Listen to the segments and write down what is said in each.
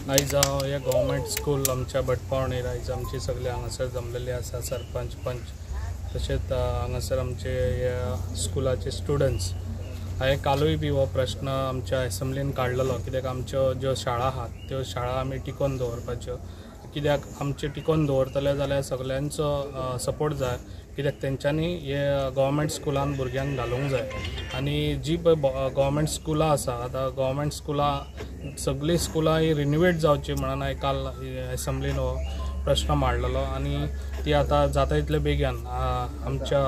आयज हांव हे गव्हर्मेंट स्कूल आमच्या भटपावणेर आयज आमची सगळे हांगासर जमलेले आसा सरपंच पंच तशेंच हांगासर आमचे ह्या स्कुलाचे स्टुडंट्स। हांवें कालूय बी हो प्रश्न आमच्या एसेंब्लीन काडलेलो कित्याक आमच्यो ज्यो शाळा आहात त्यो शाळा आमी टिकोवन दवरपाच्यो। कित्याक आमचे टिकोवन दवरतले जाल्यार सगळ्यांचो सपोर्ट जाय कित्याक तेंच्यांनी हे गव्हर्मेंट स्कुलान भुरग्यांक घालूंक जाय। आनी जी पळय गव्हर्मेंट स्कुलां आसा आतां गव्हर्मेंट स्कुलां सगळीं स्कुलां ही रिन्युवेट जावची म्हणून हांवें काल एसेंब्लीन हो प्रश्न मांडलेलो आनी ती आतां जाता तितले बेगीन आमच्या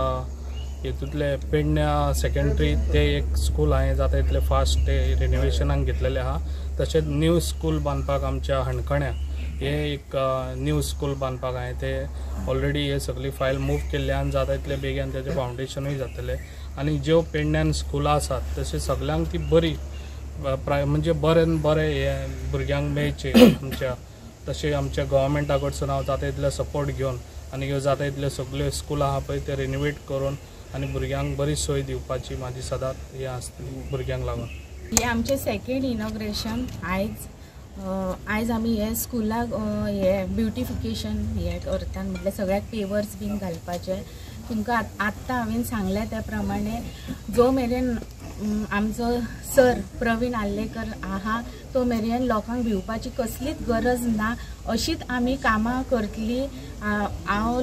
हितूंतले पेडण्या सेकंड्री ते एक स्कूल हांवें जाता तितले फास्ट ते रिन्युवेशनाक घेतलेले आहा। तशेंच न्यू स्कूल बांदपाक आमच्या हणकण्या हे एक न्यू स्कूल बांदपाक हांवें ते ऑलरेडी हे सगळी फायल मूव केल्ल्यान जाता तितले बेगीन तेजें फावंडेशनूय जातलें। आनी ज्यो पेडण्यान स्कुलां आसात तशें सगळ्यांक ती बरी म्हणजे बरें बरें हे भुरग्यांक मेळचे आमच्या तशें आमच्या गव्हर्मेंटा कडसून हांव जाता तितले सपोर्ट घेवन आनी ह्यो जाता तितल्यो सगळ्यो स्कुलां आहा पळय ते रिन्युवेट करून आनी भुरग्यांक बरी सोय दिवपाची म्हाजी सदांच हें आसतली भुरग्यांक लागून। हे आमचें सेकेंड इनॉग्रेशन आयज आमी हे स्कुलाक हे ब्युटिफिकेशन हे करतात म्हटल्यार सगळ्याक पेवर्स बीन घालपाचे। तुमकां आत्तां हांवें सांगलें त्या प्रमाणे जो मेरेन आमचो सर प्रवीण आल्लेकर आहा तो मेरेन लोकांक भिवपाची कसलीच गरज ना अशीच आमी कामां करतली। हांव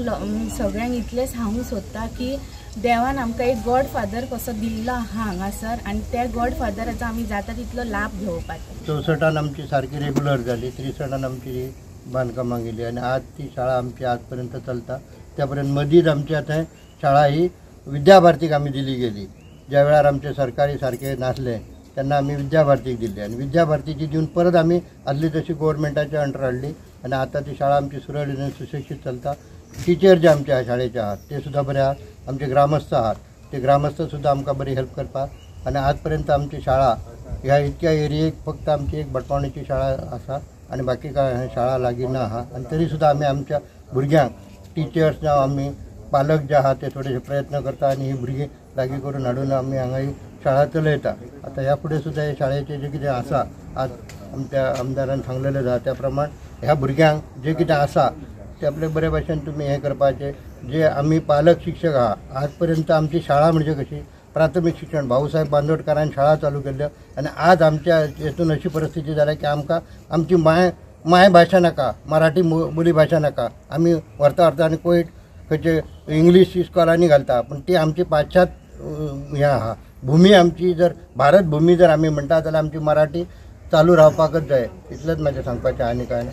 सगळ्यांक इतलें सांगूंक सोदतां की देवान आमकां एक गॉड फादर कसो दिल्लो आहा हांगासर आनी त्या गॉड फादराचो आमी जाता तितलो लाभ घेवपाचो। 64 आमची सारकी रेग्युलर जाली, 63 आमची बांदकामां गेली आनी आज ती शाळा आमची आज पर्यंत चलता। त्या पर्यंत मदींच आमची आतां शाळा ही विद्याभारतीक आमी दिली गेली। ज्या वेळार आमचे सरकारी सारखे नासले तेन्ना आमी विद्याभारतीक दिल्ली आनी विद्याभारतीची दिवन परत आमी आदली तशी गव्हर्मेंटाच्या अंडर हाडली आनी आतां ती शाळा आमची सुरळीत आनी सुशिक्षीत चलता। टिचर जे आमच्या शाळेचे आहात ते सुद्दां बरे आहात, आमचे ग्रामस्थ आहात ते ग्रामस्थ सुद्दां आमकां बरी हेल्प करपाक आनी आज पर्यंत आमची शाळा ह्या इतक्या एरियेक फक्त आमची एक भटपावणेची शाळा आसा आनी बाकी काय शाळा लागीं ना आहा आनी तरी सुद्दां आमी आमच्या भुरग्यांक टिचर्स जावं आमी पालक जे आहात ते थोडेशे प्रयत्न करता आनी ही भुरगीं लागीं करून हाडून आमी हांगा ही शाळा चलयता। आतां ह्या फुडें सुद्दां हे शाळेचें जें कितें आसा आज आमच्या आमदारान सांगलेलें आसा त्या प्रमाण ह्या भुरग्यांक जें कितें आसा ते आपले बरे भाशेन तुमी हें करपाचें। जे आमी पालक शिक्षक आहा आज पर्यंत आमची शाळा म्हणजे कशी प्राथमीक शिक्षण भाऊसाहेब बांदोडकरान शाळा चालू केल्ल्यो आनी आज आमच्या हेतून अशी परिस्थिती जाल्या की आमकां आमची माय भाशा नाका, मराठी बोली भाशा नाका। आमी व्हरता आनी कोयट खंयचे इंग्लीश इस्कॉलांनी घालता पूण ती आमची पाश्चात्य हें आहा भुमी आमची जर भारत भुमी जर आमी म्हणटा जाल्यार आमची मराठी चालू रावपाकच जाय। इतलेंच म्हाजें सांगपाचें आनी कांय ना।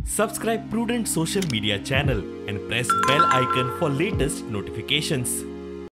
Subscribe Prudent social media channel and press bell icon for latest notifications.